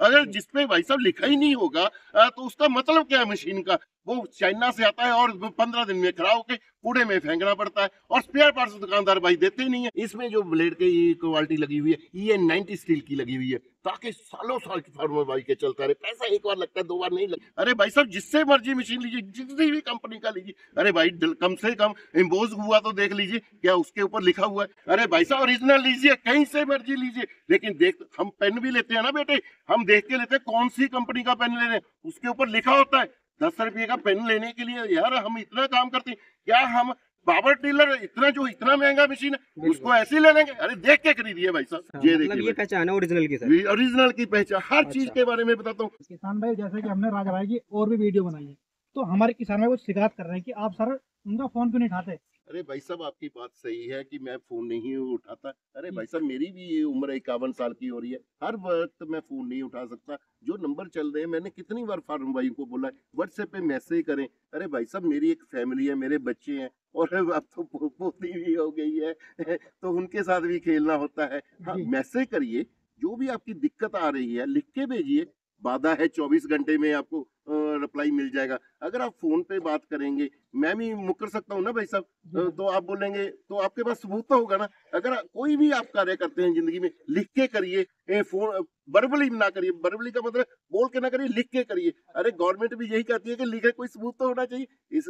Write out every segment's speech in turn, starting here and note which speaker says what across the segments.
Speaker 1: अगर जिसपे भाई साहब लिखा ही नहीं होगा तो उसका मतलब क्या है मशीन का? वो चाइना से आता है और 15 दिन में खराब होके कूड़े में फेंकना पड़ता है, और स्पेयर पार्ट्स दुकानदार भाई देते ही नहीं है। इसमें जो ब्लेड की ये क्वालिटी लगी हुई है ये 90 स्टील की लगी हुई है, ताकि सालों साल की फार्मर भाई के चलता रहे। पैसा एक बार लगता है, दो बार नहीं लगता। अरे भाई साहब जिससे मर्जी मशीन लीजिए, जितनी भी कंपनी का लीजिए, अरे भाई कम से कम इम्पोज हुआ तो देख लीजिए क्या उसके ऊपर लिखा हुआ है। अरे भाई साहब ओरिजिनल लीजिए, कहीं से मर्जी लीजिए, लेकिन देख हम पेन भी लेते हैं ना बेटे, हम देख के लेते हैं कौन सी कंपनी का पेन ले रहे हैं, उसके ऊपर लिखा होता है। 10 रुपये का पेन लेने के लिए यार हम इतना काम करते हैं क्या? हम पावर टिलर इतना महंगा मशीन है उसको ऐसे ही ले लेंगे? अरे देख के खरीदिए भाई साहब। ये देखिए,
Speaker 2: ये पहचान है ओरिजिनल की सर,
Speaker 1: ओरिजिनल की पहचान हर चीज के बारे में बताता हूँ।
Speaker 3: किसान भाई जैसे कि हमने राजा भाई की और भी वीडियो बनाई है, तो हमारे किसान भाई कुछ शिकायत कर रहे हैं कि आप सर उनका फोन क्यों नहीं उठाते?
Speaker 1: अरे भाई साहब आपकी बात सही है कि मैं फोन नहीं उठाता। अरे भाई साहब मेरी भी ये उम्र 51 साल की हो रही है, हर वक्त मैं फोन नहीं उठा सकता। जो नंबर चल रहे हैं मैंने कितनी बार फार्म भाई को बोला है व्हाट्सएप पे मैसेज करें। अरे भाई साहब मेरी एक फैमिली है, मेरे बच्चे हैं, और अब तो पोती भी हो गई है तो उनके साथ भी खेलना होता है। हाँ मैसेज करिए, जो भी आपकी दिक्कत आ रही है लिख के भेजिए। वादा है 24 घंटे में आपको रिप्लाई मिल जाएगा। अगर आप फोन पे बात करेंगे मैं भी मुकर सकता हूँ ना भाई साहब, तो आप बोलेंगे तो आपके पास सबूत तो होगा ना। अगर कोई भी आप कार्य करते हैं जिंदगी में लिख के करिए, फोन वर्बली ना करिए। वर्बली का मतलब बोल के ना करिए, लिख के करिए। अरे गवर्नमेंट भी यही कहती है कि लिखे कोई सबूत तो होना चाहिए।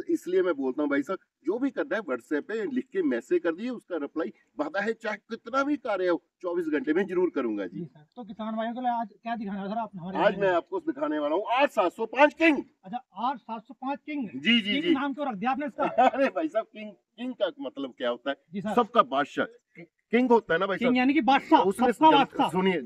Speaker 1: इसलिए मैं बोलता हूँ भाई साहब जो भी करना है व्हाट्सएप पे लिख के मैसेज कर दिए, उसका रिप्लाई वादा है चाहे कितना भी कार्य हो 24 घंटे में जरूर करूंगा जी।
Speaker 3: तो किसान भाइयों को आज क्या दिखाना है सर आप हमारे?
Speaker 1: आज मैं आपको दिखाने वाला हूँ 8705 किंग।
Speaker 3: अच्छा 8705 किंग,
Speaker 1: जी जी जी,
Speaker 3: नाम क्यों रख दिया आपने इसका?
Speaker 1: अरे भाई साहब किंग का मतलब क्या होता
Speaker 3: जी
Speaker 1: है?
Speaker 3: सर।
Speaker 1: सबका बादशाह किंग होता है ना भाई साहब,
Speaker 3: यानी कि बादशाह,
Speaker 1: उसने
Speaker 3: सबका बादशाह।
Speaker 1: सुनिए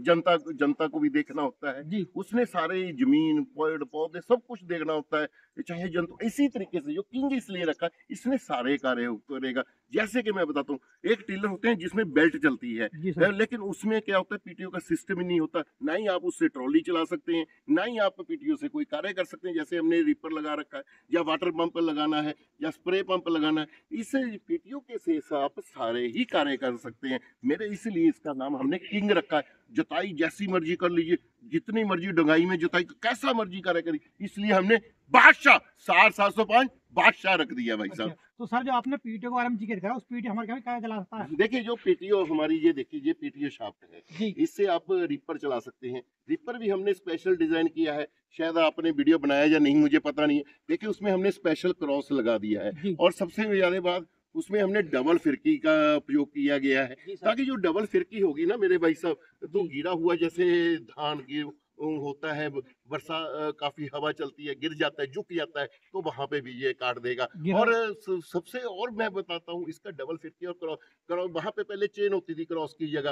Speaker 1: जनता को भी देखना होता है
Speaker 3: जी।
Speaker 1: उसने सारे जमीन पेड़ पौधे सब कुछ देखना होता है, चाहे जंतु। इसी तरीके से जो किंग इसलिए रखा इसने सारे कार्य करेगा। जैसे कि मैं बताता हूँ, एक टिलर होते हैं जिसमें बेल्ट चलती है, लेकिन उसमें क्या होता है पीटीओ का सिस्टम ही नहीं होता। ना ही आप उससे ट्रॉली चला सकते हैं, ना ही आप पीटीओ से कोई कार्य कर सकते हैं। जैसे हमने रीपर लगा रखा है, या वाटर पंप लगाना है, या स्प्रे पंप लगाना है, इससे पीटीओ के से आप सारे ही कार्य कर सकते हैं। मेरे इसलिए इसका नाम हमने किंग रखा है। जुताई जैसी मर्जी कर लीजिए, जितनी मर्जी डंगाई में जुताई कैसा मर्जी कार्य करी, इसलिए हमने बादशाह 705 बादशाह रख दिया भाई साहब।
Speaker 3: तो सर जो आपने पीटीओ के बारे में जिक्र करा, उस पीटीओ हमारे क्या चला सकता है?
Speaker 1: देखिए जो पीटीओ हमारी ये देखिए, ये पीटीओ शाफ्ट है, इससे आप रिपर चला सकते हैं। रिपर भी हमने स्पेशल डिजाइन किया है, शायद आपने वीडियो बनाया या नहीं मुझे पता नहीं है। देखिए उसमें हमने स्पेशल क्रॉस लगा दिया है, और सबसे ज्यादा बात उसमें हमने डबल फिरकी का उपयोग किया गया है, ताकि जो डबल फिरकी होगी ना मेरे भाई साहब, तो गिरा हुआ जैसे धान होता है, वर्षा काफी हवा चलती है, गिर जाता है, झुक जाता है, तो वहां पे भी ये काट देगा। और सबसे और मैं बताता हूँ इसका डबल फिरकी और क्रॉस वहां पे पहले चेन होती थी क्रॉस की जगह,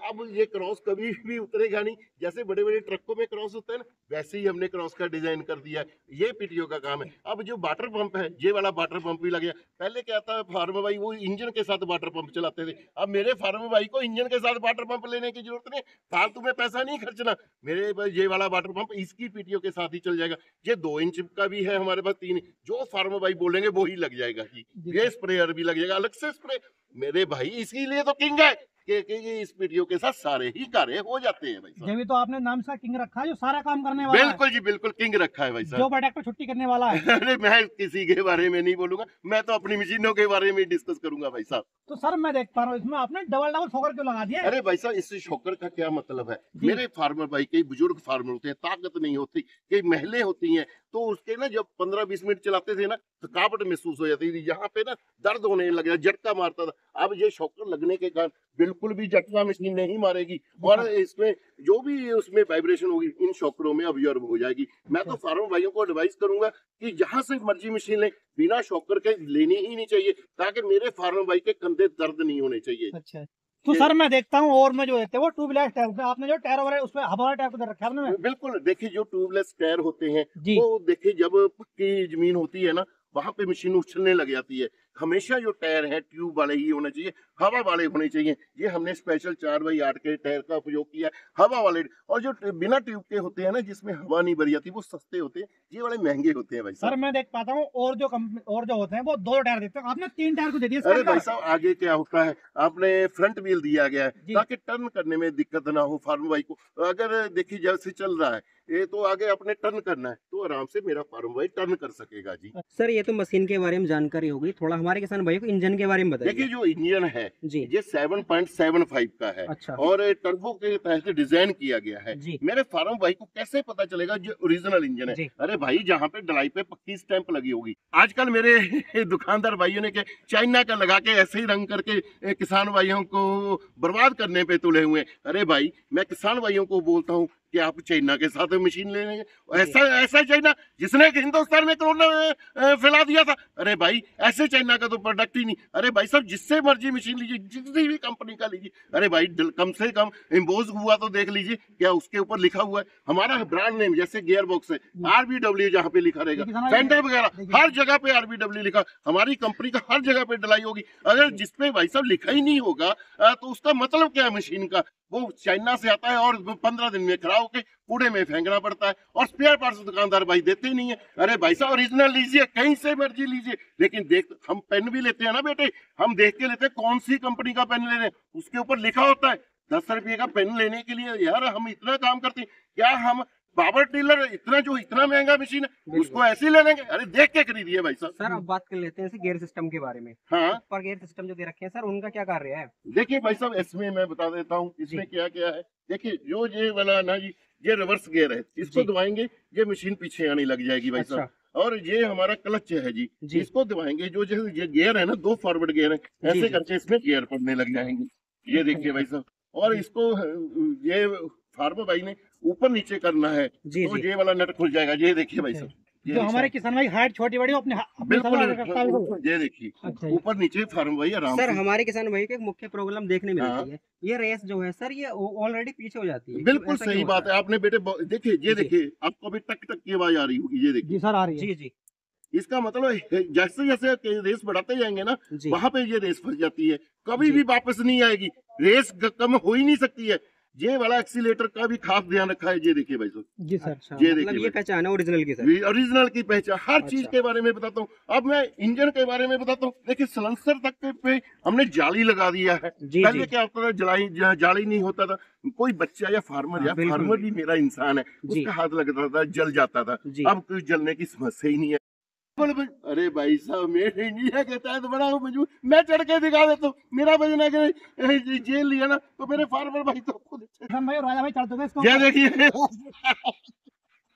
Speaker 1: अब ये क्रॉस कभी भी उतरेगा नहीं। जैसे बड़े बड़े ट्रकों में क्रॉस होता है ना, वैसे ही हमने क्रॉस का डिजाइन कर दिया है। ये पीटीओ का काम है। अब जो वाटर पंप है, ये वाला वाटर पंप भी लग गया। पहले क्या था, फार्मर भाई वो इंजन के साथ वाटर पंप चलाते थे। अब मेरे फार्मर भाई को इंजन के साथ वाटर पंप लेने की जरूरत नहीं, फालतू में पैसा नहीं खर्चना। मेरे ये वाला वाटर पंप इसकी पीटीओ के साथ ही चल जाएगा। ये 2 इंच का भी है हमारे पास, 3 जो फार्मर भाई बोलेंगे वो ही लग जाएगा जी। ये स्प्रेयर भी लग जाएगा अलग से स्प्रे। मेरे भाई इसीलिए तो किंग है कि इस पीटीओ के साथ सारे ही कार्य हो जाते हैं भाई साहब।
Speaker 3: जब तो आपने नाम से किंग रखा है, जो सारा काम करने वाला
Speaker 1: बिल्कुल जी बिल्कुल किंग रखा है भाई साहब,
Speaker 3: जो प्रोडक्ट पर छुट्टी करने वाला है।
Speaker 1: अरे मैं किसी के बारे में नहीं बोलूंगा, मैं तो अपनी मशीनों के बारे में डिस्कस करूंगा भाई साहब।
Speaker 3: तो सर मैं देख पा रहा हूँ इसमें आपने डबल शॉकर क्यों लगा दिया?
Speaker 1: अरे भाई साहब इससे शॉकर का क्या मतलब है? मेरे फार्मर भाई कई बुजुर्ग फार्मर होते हैं, ताकत नहीं होती, कई महिलाएं होती हैं, तो उसके ना जब 15-20 मिनट चलाते थे ना थकावट महसूस हो जाती थी, यहाँ पे ना दर्द होने लग गया, झटका मारता था। अब ये शॉकर लगने के कारण बिल्कुल भी झटका मशीन नहीं मारेगी, और इसमें जो भी उसमें वाइब्रेशन होगी इन शॉकरों में ऑब्जर्व हो जाएगी। मैं तो फार्मर भाइयों को एडवाइस करूंगा कि जहां से मर्जी मशीन लें, बिना शॉकर के लेनी ही नहीं चाहिए, ताकि मेरे फार्मर भाई के कंधे दर्द नहीं होने चाहिए।
Speaker 3: अच्छा तो सर मैं देखता हूँ, और मैं जो है वो ट्यूबलेस टायर पे आपने जो टायर वाले उसमें हवा वाला टायर रखा है आपने?
Speaker 1: बिल्कुल, देखिए जो ट्यूबलेस टायर होते हैं वो देखिए जब पक्की जमीन होती है ना, वहां पे मशीन उछलने लग जाती है, हमेशा जो टायर है ट्यूब वाले ही होने चाहिए, हवा वाले होने चाहिए। ये हमने स्पेशल 4x8 के टायर का उपयोग किया है, हवा वाले। और जो बिना ट्यूब के होते हैं ना, जिसमें हवा नहीं भरी जाती, वो सस्ते होते हैं, ये वाले महंगे होते हैं भाई
Speaker 3: सर।
Speaker 1: साहब।
Speaker 3: मैं देख पाता हूँ और जो होते हैं वो 2 टायर देते हैं, आपने 3 टायर को दे दिया।
Speaker 1: अरे भाई साहब, आगे क्या होता है, आपने फ्रंट व्हील दिया गया है ताकि टर्न करने में दिक्कत ना हो फार्म बाइक को। अगर देखिए जैसे चल रहा है ये, तो आगे अपने टर्न करना है तो आराम से मेरा फार्म बाइक टर्न कर सकेगा जी।
Speaker 2: सर ये तो मशीन के बारे में जानकारी होगी, थोड़ा हमारे किसान भाइयों को इंजन के बारे में बताइए।
Speaker 1: देखिए जो इंजन है
Speaker 2: जी,
Speaker 1: ये 7.75 का है।
Speaker 2: अच्छा।
Speaker 1: और टर्बो के तहत डिजाइन किया गया है
Speaker 2: जी।
Speaker 1: मेरे फार्म भाई को कैसे पता चलेगा जो ओरिजिनल इंजन है?
Speaker 2: जी।
Speaker 1: अरे भाई, जहाँ पे डलाई पे पक्की स्टैंप लगी होगी। आजकल मेरे दुकानदार भाइयों ने के चाइना का लगा के ऐसे ही रंग करके किसान भाइयों को बर्बाद करने पे तुले हुए। अरे भाई, मैं किसान भाइयों को बोलता हूँ कि आप चाइना के साथ मशीन ले लेंगे, ऐसा चाइना जिसने हिंदुस्तान में कोरोना फैला दिया था। अरे भाई, ऐसे चाइना का तो प्रोडक्ट ही नहीं। अरे भाई साहब, जिससे मर्जी मशीन लीजिए, जितनी भी कंपनी का लीजिए। अरे भाई, कम से कम इम्पोज हुआ तो देख लीजिए क्या उसके ऊपर लिखा हुआ है। हमारा ब्रांड नेम जैसे गियर बॉक्स है RBW, जहाँ पे लिखा रहेगा, फेंडर वगैरह हर जगह पे RBW लिखा। हमारी कंपनी का हर जगह पे डलाई होगी। अगर जिसपे भाई साहब लिखा ही नहीं होगा तो उसका मतलब क्या है मशीन का? वो चाइना से आता है और 15 दिन में खराब होके कूड़े में फेंकना पड़ता है, और स्पेयर पार्ट्स दुकानदार भाई देते ही नहीं है। अरे भाई साहब, ओरिजिनल लीजिए, कहीं से मर्जी लीजिए, लेकिन देख, हम पेन भी लेते हैं ना बेटे, हम देख के लेते हैं कौन सी कंपनी का पेन ले रहे हैं। उसके ऊपर लिखा होता है 10 रुपये का पेन लेने के लिए। यार, हम इतना काम करते हैं क्या? हम पावर टिलर इतना महंगा मशीन है, उसको ऐसे ही ले लेंगे? अरे देख के खरीदिए भाई साहब।
Speaker 2: सर अब बात कर लेते हैं गियर सिस्टम के बारे में।
Speaker 1: हाँ,
Speaker 2: पर गियर सिस्टम जो दे रखे हैं सर, उनका क्या कार्य है?
Speaker 1: देखिए भाई साहब, इसमें मैं बता देता हूँ इसमें क्या क्या है। देखिए, जो ये वाला ना जी, ये रिवर्स गियर है, इसको दबाएंगे ये मशीन पीछे आने लग जाएगी भाई साहब। और ये हमारा क्लच है जी, इसको दबाएंगे जो ये गियर है ना, 2 फॉरवर्ड गियर है, ऐसे करके इसमें गियर पड़ने लग जाएंगे। ये देखिए भाई साहब, और इसको ये फार्मर भाई ने ऊपर नीचे करना है तो ये वाला नट खुल जाएगा। ये देखिए भाई साहब,
Speaker 3: जो हमारे किसान भाई हाइट छोटी बड़ी अपने
Speaker 1: बिल्कुल, ये देखिए ऊपर नीचे फार्म भाई आराम से।
Speaker 2: सर हमारे किसान भाई को एक मुख्य प्रॉब्लम देखने मिलती है, ये रेस जो है सर, ये ऑलरेडी पीछे हो जाती है।
Speaker 1: बिल्कुल सही बात है आपने बेटे। देखिए, ये देखिए, आपको अभी टक टक की आवाज आ रही होगी। ये देखिए
Speaker 3: जी सर, आ रही है।
Speaker 2: जी जी।
Speaker 1: इसका मतलब जैसे जैसे रेस बढ़ाते जाएंगे ना, वहां पे ये रेस फंस जाती है, कभी भी वापस नहीं आएगी। रेस कम हो ही नहीं सकती है। ये वाला एक्सीलेटर का भी खास ध्यान रखा है। ये देखिए भाई साहब,
Speaker 3: जी सर।
Speaker 1: ये
Speaker 2: मतलब
Speaker 1: देखिए,
Speaker 2: ये पहचान है ओरिजिनल की सर,
Speaker 1: ओरिजिनल की पहचान। हर चीज के बारे में बताता हूँ। अब मैं इंजन के बारे में बताता हूँ। देखिए, सलेंसर तक पे हमने जाली लगा दिया है। पहले क्या होता था, जाली नहीं होता था। कोई बच्चा या फार्मर भी मेरा इंसान है, उसका हाथ लगता था, जल जाता था। अब कोई जलने की समस्या ही नहीं है। अरे भाई साहब, मेरे इंडिया के तहत बड़ा मजबूत, मैं चढ़ के दिखा देता हूँ। मेरा वजन अगर जेल लिया ना तो मेरे फार्मर भाई तो खुद
Speaker 3: राजा भाई चढ़ते थे इसको।
Speaker 1: ये देखिए,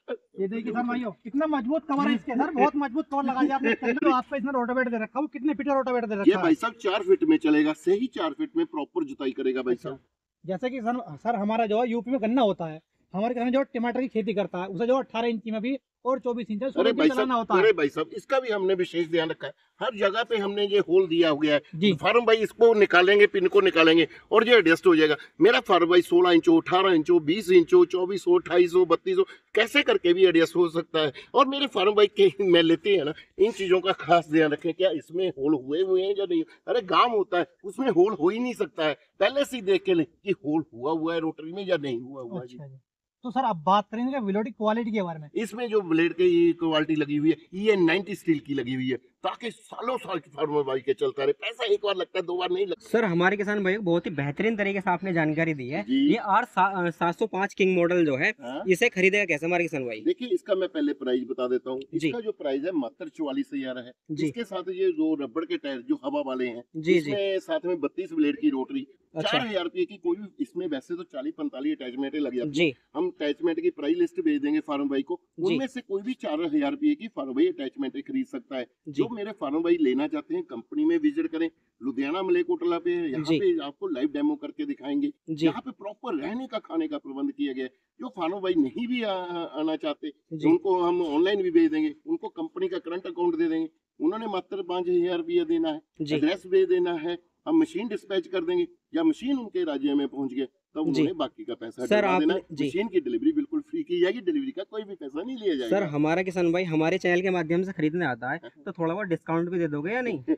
Speaker 3: ये देखिए किसान भाइयों, कितना मजबूत कवर है इसके। सर बहुत मजबूत कवर लगा दिया आपने। तो आपको इसमें रोटावेटर दे रखा है, वो कितने फीट का रोटावेटर दे रखा है?
Speaker 1: ये भाई साहब 4 फीट में चलेगा, सही 4 फीट में प्रॉपर जुताई करेगा भाई साहब।
Speaker 3: जैसे कि सर हमारा जो है यूपी में गन्ना होता है, हमारे किसान जो टमाटर की खेती करता है, उसे जो 18 इंची में भी और 24 इंच चलाना होता है।
Speaker 1: अरे भाई साहब, इसका भी हमने विशेष ध्यान रखा है। हर जगह पे हमने ये होल दिया हुआ है। फार्म भाई इसको निकालेंगे, पिन को निकालेंगे और ये एडजस्ट हो जाएगा। मेरा फार्म भाई 16 इंच, 18 इंच, 20 इंच, 24, 28, 32 कैसे करके भी एडजस्ट हो सकता है। और मेरे फार्म भाई के मैं लेते हैं ना, इन चीजों का खास ध्यान रखें, क्या इसमें होल हुए हैं या नहीं। अरे गांव होता है, उसमें होल हो ही नहीं सकता है, पहले से ही देख के ले कि होल हुआ है रोटरी में या नहीं हुआ है।
Speaker 3: तो सर अब बात करेंगे ब्लेड की क्वालिटी के बारे में।
Speaker 1: इसमें जो ब्लेड की क्वालिटी लगी हुई है, ये 90 स्टील की लगी हुई है, ताकि सालों साल की फार्मर भाई के चलता रहे। पैसा एक बार लगता है, 2 बार नहीं लगता।
Speaker 2: सर हमारे किसान भाई को बहुत ही बेहतरीन तरीके से आपने जानकारी दी है। ये R705 किंग मॉडल जो है, इसे खरीदेगा कैसे हमारे किसान भाई?
Speaker 1: देखिए, इसका मैं पहले प्राइस बता देता हूँ। इसका जो प्राइस है मात्र 44,000 है। इसके साथ ये जो रबड़ के टायर जो हवा वाले हैं, इसमें साथ में 32 ब्लेड की रोटरी, 4,000 रुपए की कोई इसमें वैसे तो 40-45 अटैचमेंट लग जाती है। हम अटैचमेंट की प्राइस लिस्ट भेज देंगे फार्म भाई को, उनमें से कोई भी 4,000 रुपए की फार्म भाई अटैचमेंट खरीद सकता है। जो मेरे फार्म भाई लेना चाहते हैं, कंपनी में विजिट करें, लुधियाना मलेकोटला पे, यहाँ पे आपको लाइव डेमो करके दिखाएंगे। यहाँ पे प्रॉपर रहने का, खाने का प्रबंध किया गया है। जो फार्म भाई नहीं भी आना चाहते, उनको हम ऑनलाइन भी भेज देंगे, उनको कंपनी का करंट अकाउंट दे देंगे। उन्होंने मात्र 5,000 रुपया देना है, एड्रेस भेज देना है, हम मशीन डिस्पैच कर देंगे, या मशीन उनके राज्य में पहुंच गए तब उन्होंने बाकी का पैसा डलवा देना। मशीन की डिलीवरी बिल्कुल फ्री की जाएगी, डिलीवरी का कोई भी पैसा नहीं लिया जाएगा।
Speaker 2: सर हमारा किसान भाई हमारे चैनल के माध्यम से खरीदने आता है तो थोड़ा बहुत डिस्काउंट भी दे दोगे या नहीं?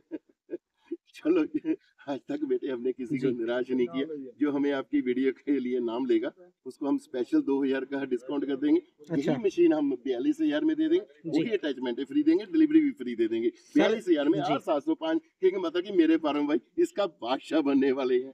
Speaker 1: चलो आज तक बेटे हमने किसी को निराश नहीं किया। जो हमें आपकी वीडियो के लिए नाम लेगा उसको हम स्पेशल 2000 का डिस्काउंट कर देंगे। यही मशीन हम 42,000 में दे देंगे, वही अटैचमेंट फ्री देंगे, डिलीवरी भी फ्री दे देंगे 42,005 के। मतलब कि मेरे फार्म भाई इसका बादशाह बनने वाले हैं।